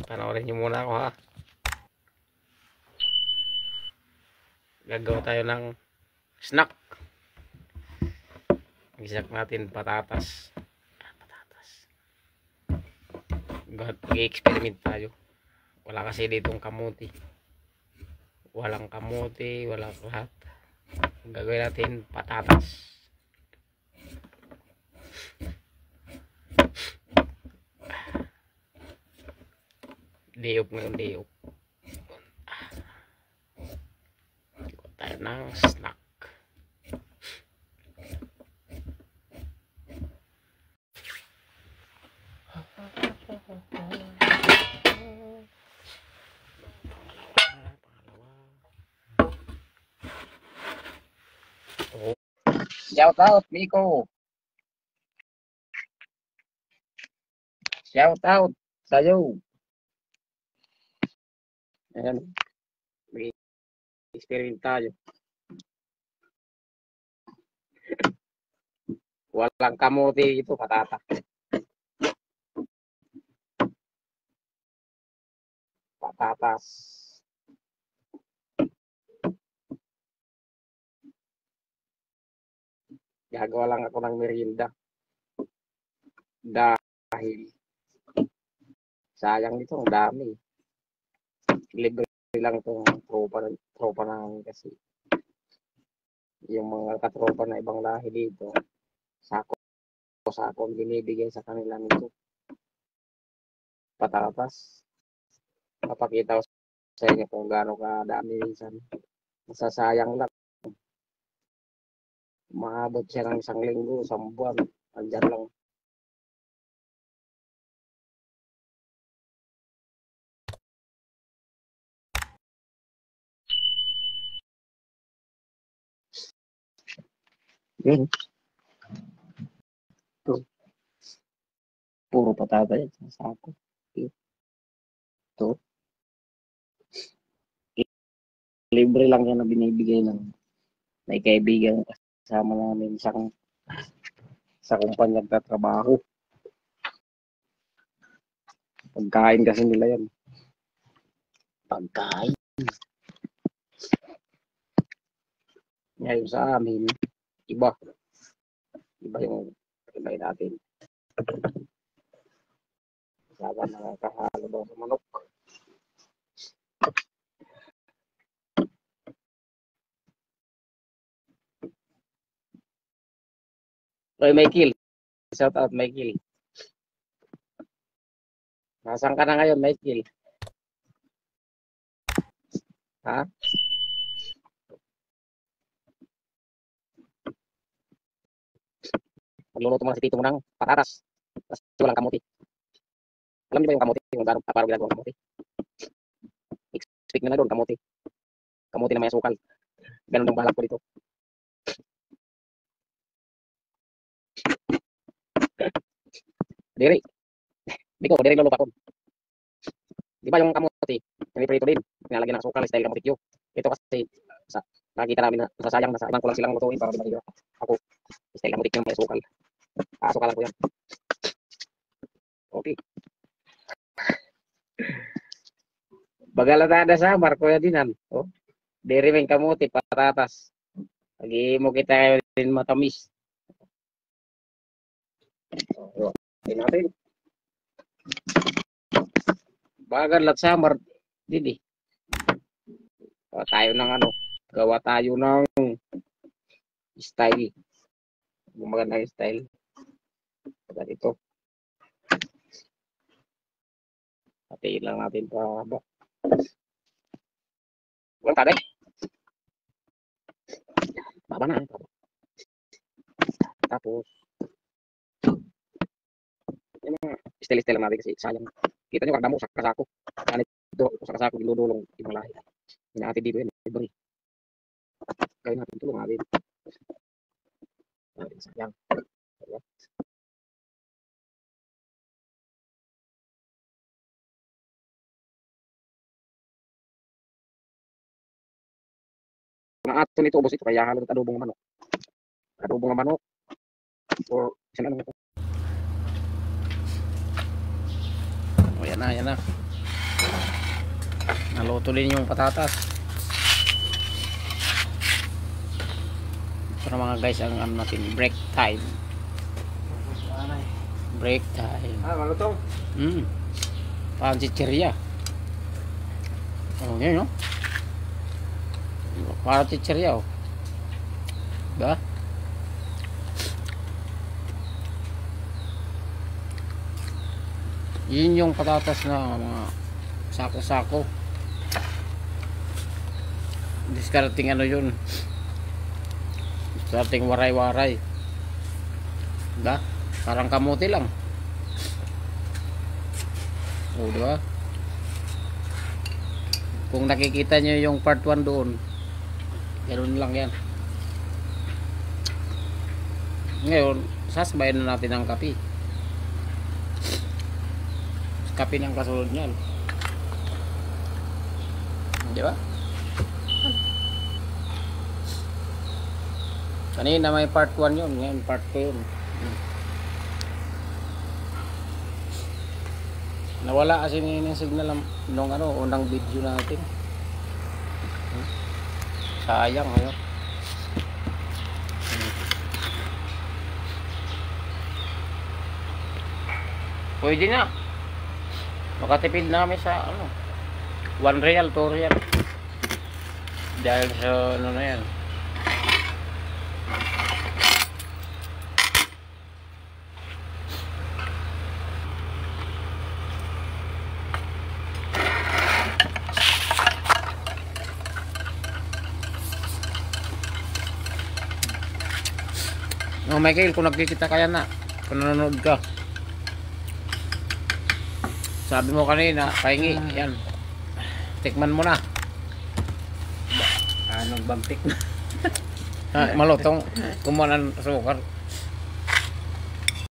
Panoorin nyo muna ako ha. Gagawa tayo ng snack. Isack natin patatas. Mag-experiment tayo. Wala kasi ditong kamuti. Walang kamuti, walang lahat. Gagawin natin patatas. Day-off ngayon, day-off. Gagawa tayo ng snack. Shout out, Miko. Shout out sa'yo. Ayan. May experiment tayo. Walang kamote ito, patata. Patatas. Gagawa lang ako ng merienda. Dahil sayang nito, ang dami. Libre lang itong tropa namin kasi. Yung mga katropa na ibang lahi dito, sako ang binibigay sa kanila nito. Patatas. Papakita ko sa inyo kung gaano kadami minsan. Masasayang lang. Maabot siya ng 1 linggo, 1 buwan. Andyan lang. Yun. Ito. Puro patata yan sa sako. Ito. Libre lang yan na binibigay ng may kaibigan kasama namin sa kumpanya nagtatrabaho. Pagkain kasi nila yan. Pagkain. Ngayon sa amin, iba yung iba natin. Sabi na kahalo daw sa manok. Roy Michael. Shout out Michael. Nasaan ka na ngayon, Michael? Ha? Magluluto mo na si tito mo ng patatas. Tapos walang kamuti. Alam niyo ba yung kamuti? Yung parang ginagawa ng kamuti. Expect nyo na doon, kamuti. Kamuti na may asukal. Ganun ang balak ko dito. Diri. Biko, diri lolo pa ko. Di ba yung kamuti? Piniprito din. Nilalagyan ng asukal, style kamuti Q. Ito kasi, nakikita namin na masasayang na sa ibang kulang silang lutuin para di mahirap. Ako, style kamuti Q may asukal. Asukalan ko yan. Okay. Bagala na sa Marco ya dinan. Oh. Diri men kamuti patatas. Lagi mo kita kayo din matamis. Oh, natin. Bagal lat samar didi. Tayo ng ano, gawa tayo ng style. Magandang style. Ito. Hatiin lang natin pa ba. Walang taday. Baba na. Tapos yung mga style natin kasi sayang. Kita nyo kada mo sa kasako. Ano ito sa kasako dinudulong ibang lahi. Inaatid dito yan. Ibang. Gawin natin tulong natin. Sayang. Ang ato nito ubos ito kaya halo ng adobong manok. Adobong manok. Or sino ano ito? Oh, yan na, yan na. Naluto din yung patatas. Ito na mga guys ang ano natin, break time. Break time. Malutong. Panchicheria. Oh, yun, no? Panchicheria, oh. Diba? Yun yung patatas na mga sako-sako. Discarding ano yun. Discarding waray-waray. Diba? Parang kamote lang. O, diba? Kung nakikita nyo yung part 1 doon, ganoon lang yan. Ngayon, sasabayan na natin ang kape. Kape ng kasunod nyan. Diba? Kanina may part 1 yun, ngayon part 2 yun. Nawala kasi yung signal nung ano, unang video natin. Sayang ano. Pwede na. Makatipid na kami sa ano, 1 real, 2 real. Dahil sa ano na yan. Oh Michael, kung nagkikita kaya na, kung nanonood ka, sabi mo kanina, pahingi, yan, tikman mo na. Nagbampik na. Malutong, kumuha ng sukar.